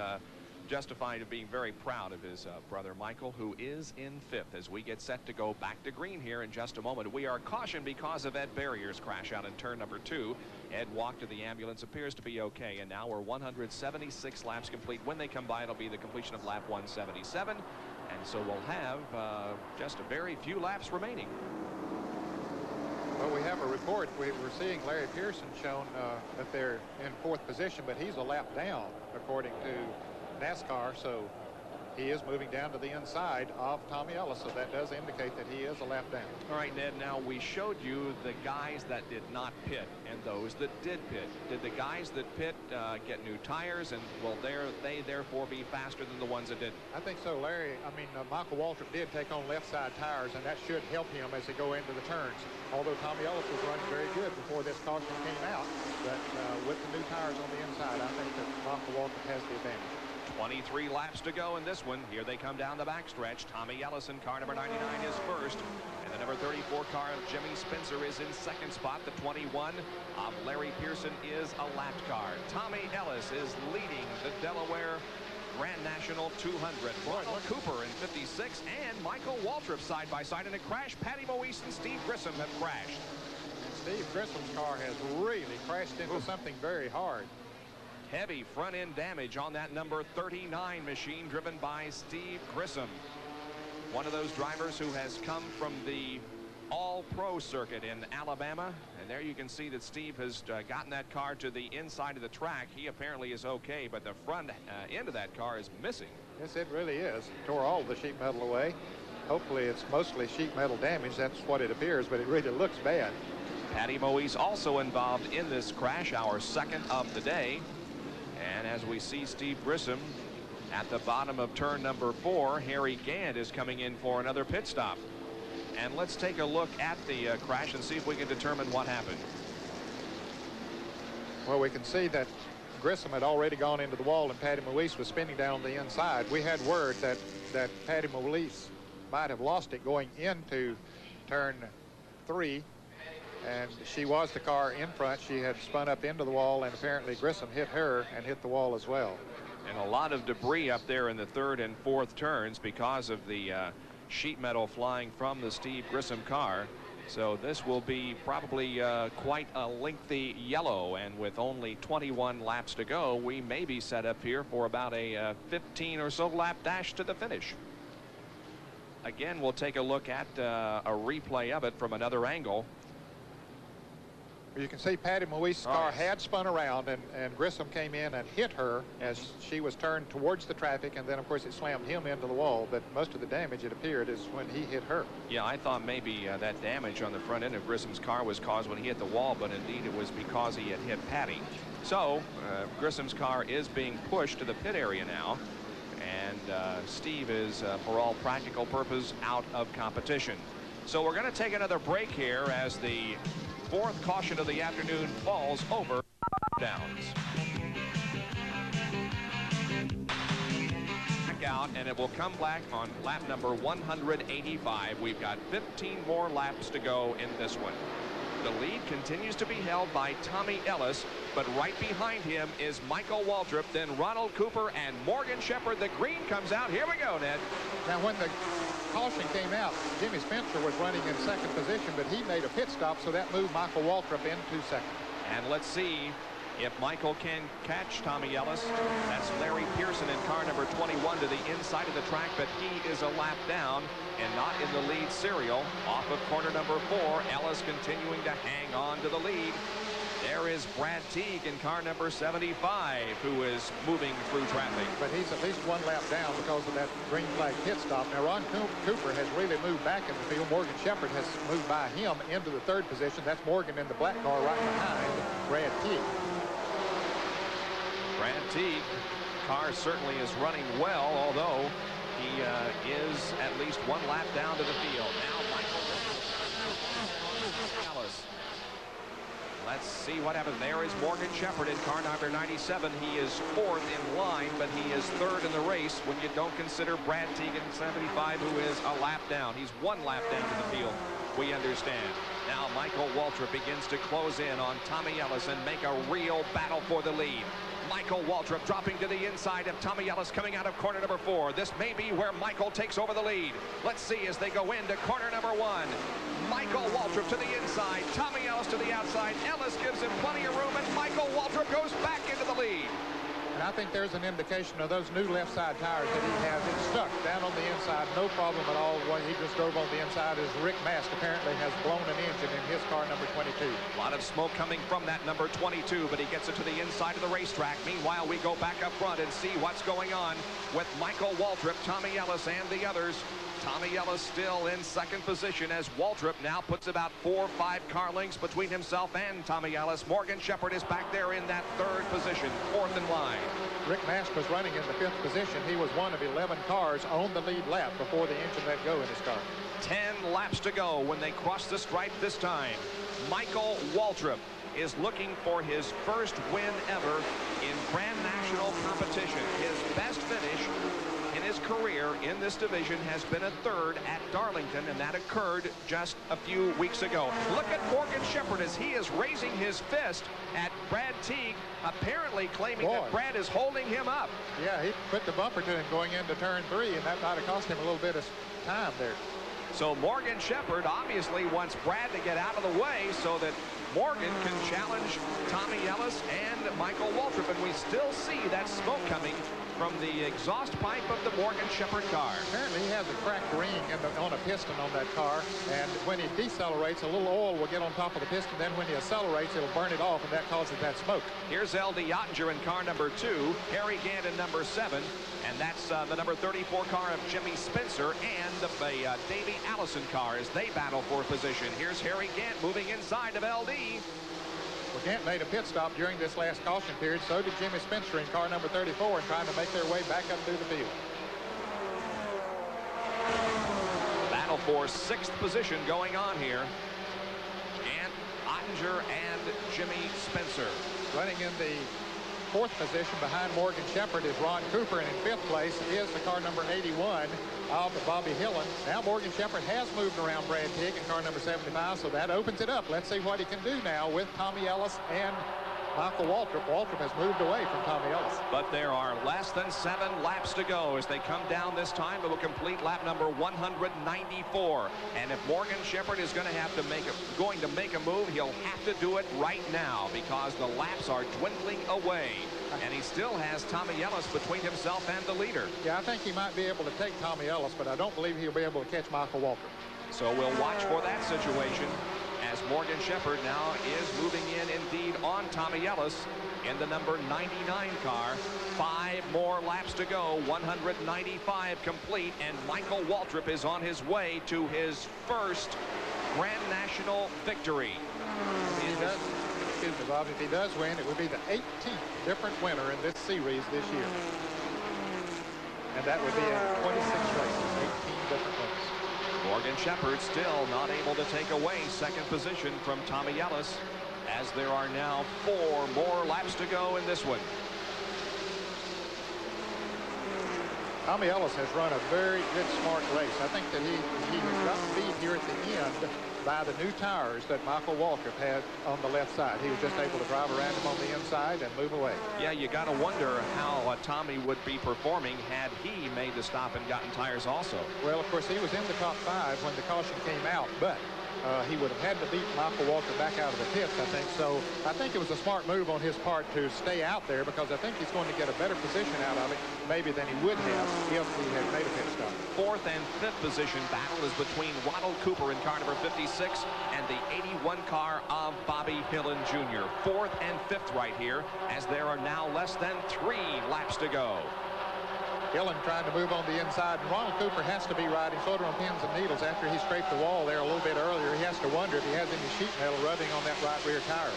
[SPEAKER 1] justified of being very proud of his brother Michael, who is in 5th as we get set to go back to green here in just a moment. We are cautioned because of Ed Barrier's crash out in turn number 2. Ed walked to the ambulance, appears to be okay, and now we're 176 laps complete. When they come by, it'll be the completion of lap 177, and so we'll have just a very few laps remaining.
[SPEAKER 2] Well, we have a report. We're seeing Larry Pearson shown that they're in 4th position, but he's a lap down according to NASCAR, so he is moving down to the inside of Tommy Ellis, so that does indicate that he is a lap down.
[SPEAKER 1] All right, Ned, now we showed you the guys that did not pit and those that did pit. Did the guys that pit get new tires, and will they therefore be faster than the ones that didn't?
[SPEAKER 2] I think so, Larry. I mean, Michael Waltrip did take on left side tires, and that should help him as they go into the turns. Although Tommy Ellis was running very good before this caution came out, but with the new tires on the inside, I think that Michael Waltrip has the advantage.
[SPEAKER 1] 23 laps to go in this one. Here they come down the backstretch. Tommy Ellison, car number 99, is first. And the number 34 car of Jimmy Spencer is in 2nd spot. The 21 of Larry Pearson is a lapped car. Tommy Ellis is leading the Delaware Grand National 200. Ronald Cooper in 56 and Michael Waltrip side by side in a crash. Patty Moise and Steve Grissom have crashed.
[SPEAKER 2] And Steve Grissom's car has really crashed into something very hard.
[SPEAKER 1] Heavy front end damage on that number 39 machine driven by Steve Grissom. One of those drivers who has come from the All-Pro circuit in Alabama. And there you can see that Steve has gotten that car to the inside of the track. He apparently is okay, but the front end of that car is missing.
[SPEAKER 2] Yes, it really is. Tore all the sheet metal away. Hopefully it's mostly sheet metal damage. That's what it appears, but it really looks bad.
[SPEAKER 1] Patty Moise also involved in this crash, our 2nd of the day. And as we see Steve Grissom at the bottom of turn number 4, Harry Gant is coming in for another pit stop. And let's take a look at the crash and see if we can determine what happened.
[SPEAKER 2] Well, we can see that Grissom had already gone into the wall and Patty Moise was spinning down the inside. We had word that Patty Moise might have lost it going into turn 3. And she was the car in front. She had spun up into the wall, and apparently Grissom hit her and hit the wall as well.
[SPEAKER 1] And a lot of debris up there in the third and fourth turns because of the sheet metal flying from the Steve Grissom car. So this will be probably quite a lengthy yellow, and with only 21 laps to go, we may be set up here for about a 15 or so lap dash to the finish. Again, we'll take a look at a replay of it from another angle.
[SPEAKER 2] You can see Patty Moise's car had spun around, and Grissom came in and hit her as she was turned towards the traffic, and then of course it slammed him into the wall. But most of the damage, it appeared, is when he hit her.
[SPEAKER 1] Yeah, I thought maybe that damage on the front end of Grissom's car was caused when he hit the wall, but indeed it was because he had hit Patty. So Grissom's car is being pushed to the pit area now, and Steve is for all practical purposes out of competition. So we're going to take another break here as the fourth caution of the afternoon falls over downs. Back out, and it will come back on lap number 185. We've got 15 more laps to go in this one. The lead continues to be held by Tommy Ellis, but right behind him is Michael Waltrip, then Ronald Cooper and Morgan Shepherd. The green comes out. Here we go, Ned.
[SPEAKER 2] Now, when the caution came out, Jimmy Spencer was running in second position, but he made a pit stop, so that moved Michael Waltrip into second.
[SPEAKER 1] And let's see if Michael can catch Tommy Ellis. That's Larry Pearson in car number 21 to the inside of the track, but he is a lap down and not in the lead serial. Off of corner number 4, Ellis continuing to hang on to the lead. There is Brad Teague in car number 75, who is moving through traffic.
[SPEAKER 2] But he's at least one lap down because of that green flag pit stop. Now, Ron Cooper has really moved back in the field. Morgan Shepherd has moved by him into the third position. That's Morgan in the black car right behind Brad Teague.
[SPEAKER 1] Brad Teague, car certainly is running well, although he is at least one lap down to the field. Now Michael Ellis. Let's see what happens. There is Morgan Shepherd in car number 97. He is fourth in line, but he is third in the race when you don't consider Brad Teague in 75, who is a lap down. He's one lap down to the field, we understand. Now Michael Waltrip begins to close in on Tommy Ellis and make a real battle for the lead. Michael Waltrip dropping to the inside of Tommy Ellis coming out of corner number 4. This may be where Michael takes over the lead. Let's see as they go into corner number 1. Michael Waltrip to the inside, Tommy Ellis to the outside. Ellis gives him plenty of room, and Michael Waltrip goes back into the lead.
[SPEAKER 2] And I think there's an indication of those new left side tires that he has. It's stuck down on the inside, no problem at all. When he just drove on the inside, as Rick Mast apparently has blown an engine in his car number 22.
[SPEAKER 1] A lot of smoke coming from that number 22, but he gets it to the inside of the racetrack. Meanwhile, we go back up front and see what's going on with Michael Waltrip, Tommy Ellis, and the others. Tommy Ellis still in second position as Waltrip now puts about 4 or 5 car lengths between himself and Tommy Ellis. Morgan Shepherd is back there in that third position, fourth in line.
[SPEAKER 2] Rick Mast was running in the 5th position. He was one of 11 cars on the lead lap before the engine let go in his car.
[SPEAKER 1] 10 laps to go when they cross the stripe this time. Michael Waltrip is looking for his first win ever in Grand National competition. His best finish in his career in this division has been a third at Darlington, and that occurred just a few weeks ago. Look at Morgan Shepherd as he is raising his fist at Brad Teague, apparently claiming that Brad is holding him up.
[SPEAKER 2] Yeah, he put the bumper to him going into turn 3, and that might have cost him a little bit of time there.
[SPEAKER 1] So Morgan Shepherd obviously wants Brad to get out of the way so that Morgan can challenge Tommy Ellis and Michael Waltrip, and we still see that smoke coming from the exhaust pipe of the Morgan Shepherd car.
[SPEAKER 2] Apparently he has a cracked ring on a piston on that car, and when he decelerates, a little oil will get on top of the piston. Then when he accelerates, it'll burn it off, and that causes that smoke.
[SPEAKER 1] Here's L.D. Ottinger in car number 2, Harry Gant in number 7, and that's the number 34 car of Jimmy Spencer and the Davey Allison car as they battle for position. Here's Harry Gant moving inside of L.D.
[SPEAKER 2] Well, Gant made a pit stop during this last caution period. So did Jimmy Spencer in car number 34, and trying to make their way back up through the field.
[SPEAKER 1] Battle for 6th position going on here. Gant, Ottinger, and Jimmy Spencer.
[SPEAKER 2] Running in the 4th position behind Morgan Shepherd is Ron Cooper, and in 5th place is the car number 81 of Bobby Hillen. Now Morgan Shepherd has moved around Brad Teague in car number 75, so that opens it up. Let's see what he can do now with Tommy Ellis and Michael Waltrip. Waltrip has moved away from Tommy Ellis.
[SPEAKER 1] But there are less than 7 laps to go as they come down this time. It will complete lap number 194. And if Morgan Shepherd is going to make a move, he'll have to do it right now because the laps are dwindling away. And he still has Tommy Ellis between himself and the leader.
[SPEAKER 2] Yeah, I think he might be able to take Tommy Ellis, but I don't believe he'll be able to catch Michael Waltrip.
[SPEAKER 1] So we'll watch for that situation as Morgan Shepherd now is moving in indeed on Tommy Ellis in the number 99 car. 5 more laps to go, 195 complete, and Michael Waltrip is on his way to his first Grand National victory.
[SPEAKER 2] Excuse me, Bob, if he does win, it would be the 18th different winner in this series this year. And that would be in 26 races, 18 different winners.
[SPEAKER 1] Morgan Shepherd still not able to take away second position from Tommy Ellis as there are now 4 more laps to go in this one.
[SPEAKER 2] Tommy Ellis has run a very good, smart race. I think that he has got speed here at the end by the new tires that Michael Waltrip had on the left side. He was just able to drive around him on the inside and move away.
[SPEAKER 1] Yeah, you got to wonder how Tommy would be performing had he made the stop and gotten tires also.
[SPEAKER 2] Well, of course, he was in the top 5 when the caution came out, but he would have had to beat Michael Waltrip back out of the pits, I think. So I think it was a smart move on his part to stay out there because I think he's going to get a better position out of it maybe than he would have if he had made a pit stop.
[SPEAKER 1] 4th and 5th position battle is between Ronald Cooper in car number 56 and the 81 car of Bobby Hillin Jr. 4th and 5th right here as there are now less than 3 laps to go.
[SPEAKER 2] Hillin trying to move on the inside, and Ronald Cooper has to be riding sort of on pins and needles after he scraped the wall there a little bit earlier. He has to wonder if he has any sheet metal rubbing on that right rear tire.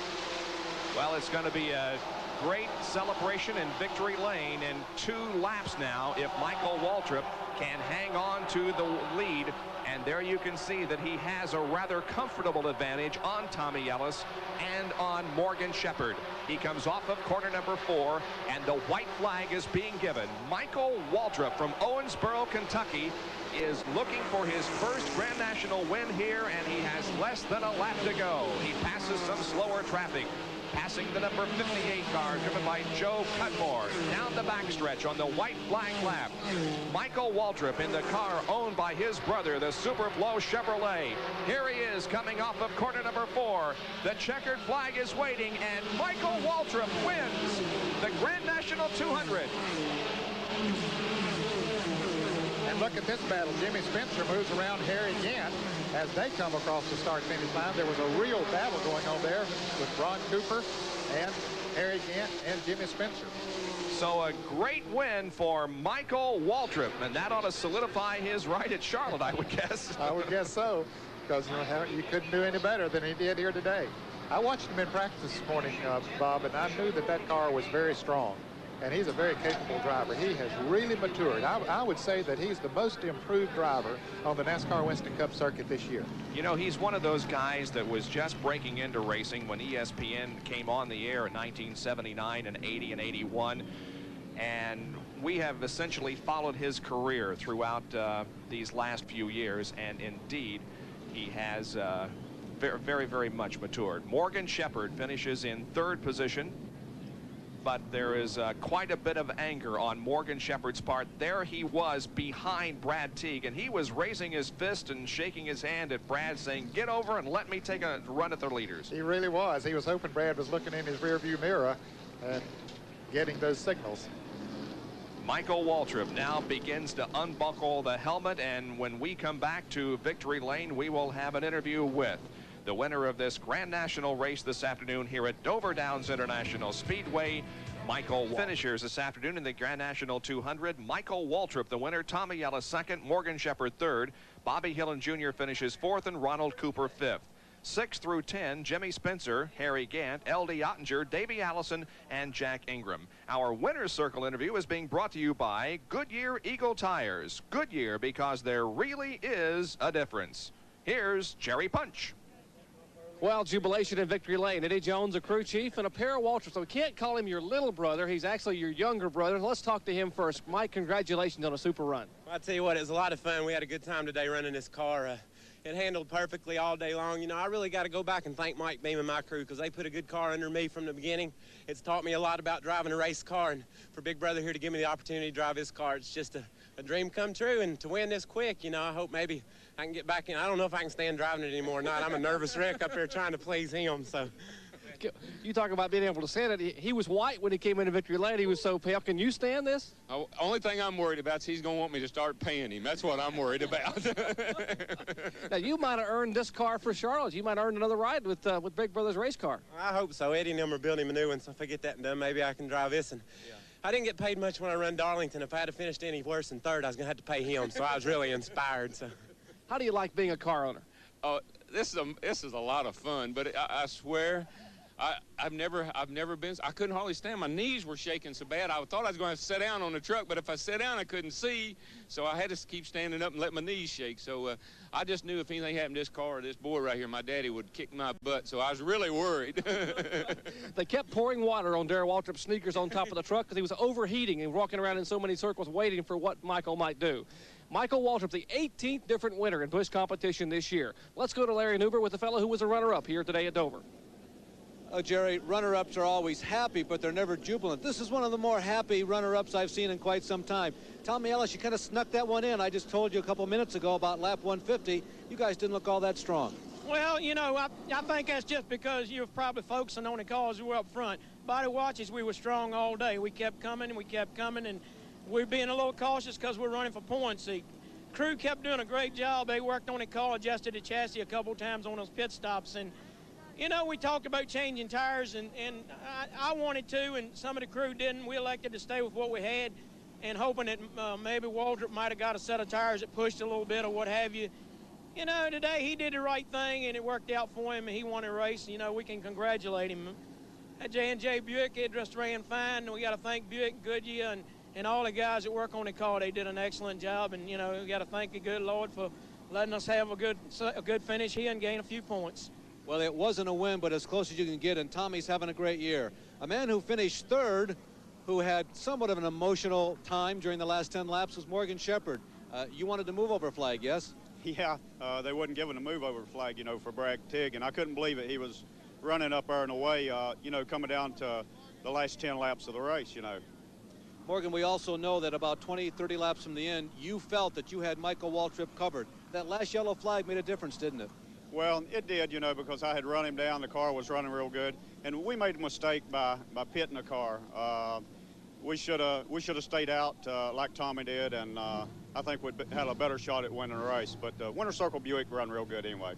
[SPEAKER 1] Well, it's going to be a great celebration in victory lane in 2 laps now if Michael Waltrip can hang on to the lead. And there you can see that he has a rather comfortable advantage on Tommy Ellis and on Morgan Shepherd. He comes off of corner number 4, and the white flag is being given. Michael Waltrip from Owensboro, Kentucky, is looking for his first Grand National win here, and he has less than a lap to go. He passes some slower traffic, passing the number 58 car driven by Joe Cudmore down the backstretch on the white flag lap. Michael Waltrip in the car owned by his brother, the Superflow Chevrolet. Here he is coming off of corner number 4. The checkered flag is waiting, and Michael Waltrip wins the Grand National 200.
[SPEAKER 2] And look at this battle. Jimmy Spencer moves around Harry Gant as they come across the start-finish line. There was a real battle going on there with Ron Cooper and Harry Gant and Jimmy Spencer.
[SPEAKER 1] So a great win for Michael Waltrip, and that ought to solidify his right at Charlotte, I would guess.
[SPEAKER 2] I would guess so, because you couldn't do any better than he did here today. I watched him in practice this morning, Bob, and I knew that that car was very strong. And he's a very capable driver. He has really matured. I would say that he's the most improved driver on the NASCAR Winston Cup circuit this year.
[SPEAKER 1] You know, he's one of those guys that was just breaking into racing when ESPN came on the air in 1979 and 80 and 81. And we have essentially followed his career throughout these last few years. And indeed, he has very, very much matured. Morgan Shepherd finishes in 3rd position. But there is quite a bit of anger on Morgan Shepherd's part. There he was behind Brad Teague, and he was raising his fist and shaking his hand at Brad, saying, "Get over and let me take a run at the leaders."
[SPEAKER 2] He really was. He was hoping Brad was looking in his rearview mirror and getting those signals.
[SPEAKER 1] Michael Waltrip now begins to unbuckle the helmet, and when we come back to victory lane, we will have an interview with the winner of this Grand National race this afternoon here at Dover Downs International Speedway, Michael. Finishers this afternoon in the Grand National 200. Michael Waltrip, the winner. Tommy Ellis, 2nd. Morgan Shepherd, 3rd. Bobby Hillin Jr. finishes 4th, and Ronald Cooper 5th. 6 through 10, Jimmy Spencer, Harry Gant, L.D. Ottinger, Davey Allison, and Jack Ingram. Our Winner's Circle interview is being brought to you by Goodyear Eagle Tires. Goodyear, because there really is a difference. Here's Jerry Punch.
[SPEAKER 4] Well, jubilation in victory lane. Eddie Jones, a crew chief, and a pair of Waltrip. So we can't call him your little brother. He's actually your younger brother. Let's talk to him first. Mike, congratulations on a super run.
[SPEAKER 9] Well, I tell you what, it was a lot of fun. We had a good time today running this car. it handled perfectly all day long. You know, I really got to go back and thank Mike Beam and my crew because they put a good car under me from the beginning. It's taught me a lot about driving a race car, and for Big Brother here to give me the opportunity to drive his car, it's just a dream come true. And to win this quick, you know, I hope maybe I can get back in. I don't know if I can stand driving it anymore or not. I'm a nervous wreck up here trying to please him, so.
[SPEAKER 4] You talk about being able to stand it. He was white when he came into victory lane. He was so pale. Can you stand this?
[SPEAKER 8] Only thing I'm worried about is he's going to want me to start paying him. That's what I'm worried about.
[SPEAKER 4] Now, you might have earned this car for Charlotte. You might have earned another ride with Big Brother's race car.
[SPEAKER 9] I hope so. Eddie and them are building a new one, so if I get that done, maybe I can drive this. And I didn't get paid much when I run Darlington. If I had finished any worse than third, I was going to have to pay him, so I was really inspired. So,
[SPEAKER 4] how do you like being a car owner?
[SPEAKER 8] This is a lot of fun, but I swear, I've never been. I couldn't hardly stand. My knees were shaking so bad. I thought I was going to have to sit down on the truck, but if I sat down, I couldn't see. So I had to keep standing up and let my knees shake. So I just knew if anything happened to this car or this boy right here, my daddy would kick my butt. So I was really worried.
[SPEAKER 4] They kept pouring water on Darrell Waltrip's sneakers on top of the truck because he was overheating and walking around in so many circles waiting for what Michael might do. Michael Waltrip, the 18th different winner in Busch competition this year. Let's go to Larry Nuber with the fellow who was a runner-up here today at Dover.
[SPEAKER 3] Jerry, runner-ups are always happy, but they're never jubilant. This is one of the more happy runner-ups I've seen in quite some time. Tommy Ellis, you kind of snuck that one in. I just told you a couple minutes ago about lap 150. You guys didn't look all that strong.
[SPEAKER 10] Well, you know, I think that's just because you're probably focusing on the cars who were up front. Body watches, we were strong all day. We kept coming, and we're being a little cautious because we're running for points. The crew kept doing a great job. They worked on the car, adjusted the chassis a couple times on those pit stops, and you know, we talked about changing tires, and I wanted to, and some of the crew didn't. We elected to stay with what we had and hoping that maybe Waltrip might have got a set of tires that pushed a little bit or what have you. You know, today he did the right thing, and it worked out for him, and he won a race. You know, we can congratulate him. At J&J Buick, it just ran fine. We got to thank Buick, Goodyear, and all the guys that work on the car. They did an excellent job, and, you know, we got to thank the good Lord for letting us have a good finish here and gain a few points.
[SPEAKER 3] Well, it wasn't a win, but as close as you can get, and Tommy's having a great year. A man who finished third, who had somewhat of an emotional time during the last 10 laps, was Morgan Shepherd. You wanted to move over flag, yes?
[SPEAKER 11] Yeah, they wasn't giving a move over flag, you know, for Bragg Tig, and I couldn't believe it. He was running up there and away, you know, coming down to the last 10 laps of the race, you know.
[SPEAKER 3] Morgan, we also know that about 20, 30 laps from the end, you felt that you had Michael Waltrip covered. That last yellow flag made a difference, didn't it?
[SPEAKER 11] Well, it did, you know, because I had run him down. The car was running real good, and we made a mistake by pitting the car. We should have stayed out like Tommy did, and I think we'd had a better shot at winning the race. But Winter Circle Buick run real good anyway.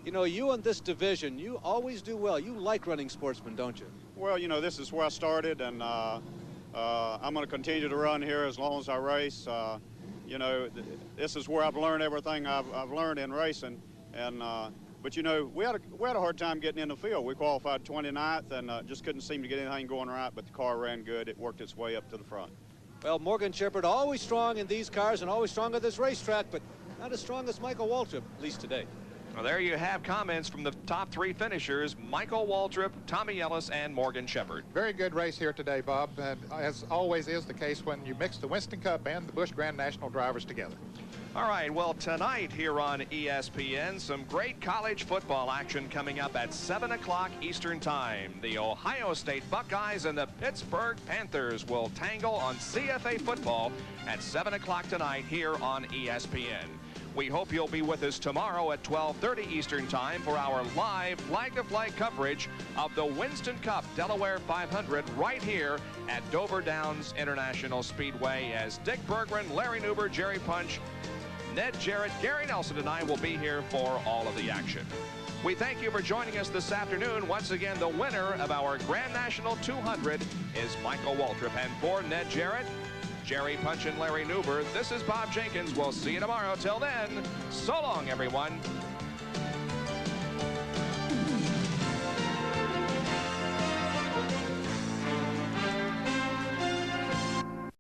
[SPEAKER 3] You know, you in this division, you always do well. You like running sportsmen, don't you?
[SPEAKER 11] Well, you know, this is where I started, and I'm going to continue to run here as long as I race. You know, this is where I've learned everything I've learned in racing. And but you know, we had a hard time getting in the field. We qualified 29th and just couldn't seem to get anything going right. But the car ran good. It worked its way up to the front.
[SPEAKER 3] Well, Morgan Shepherd always strong in these cars and always strong at this racetrack, but not as strong as Michael Waltrip, at least today.
[SPEAKER 1] Well, there you have comments from the top three finishers: Michael Waltrip, Tommy Ellis, and Morgan Shepherd.
[SPEAKER 2] Very good race here today, Bob, and as always is the case when you mix the Winston Cup and the Busch Grand National drivers together.
[SPEAKER 1] All right, well, tonight here on ESPN, some great college football action coming up at 7 o'clock Eastern Time. The Ohio State Buckeyes and the Pittsburgh Panthers will tangle on CFA football at 7 o'clock tonight here on ESPN. We hope you'll be with us tomorrow at 12:30 Eastern Time for our live flag-to-flag coverage of the Winston Cup Delaware 500 right here at Dover Downs International Speedway as Dick Berggren, Larry Nuber, Jerry Punch, Ned Jarrett, Gary Nelson, and I will be here for all of the action. We thank you for joining us this afternoon. Once again, the winner of our Grand National 200 is Michael Waltrip. And for Ned Jarrett, Jerry Punch, and Larry Nuber, this is Bob Jenkins. We'll see you tomorrow. Till then, so long, everyone.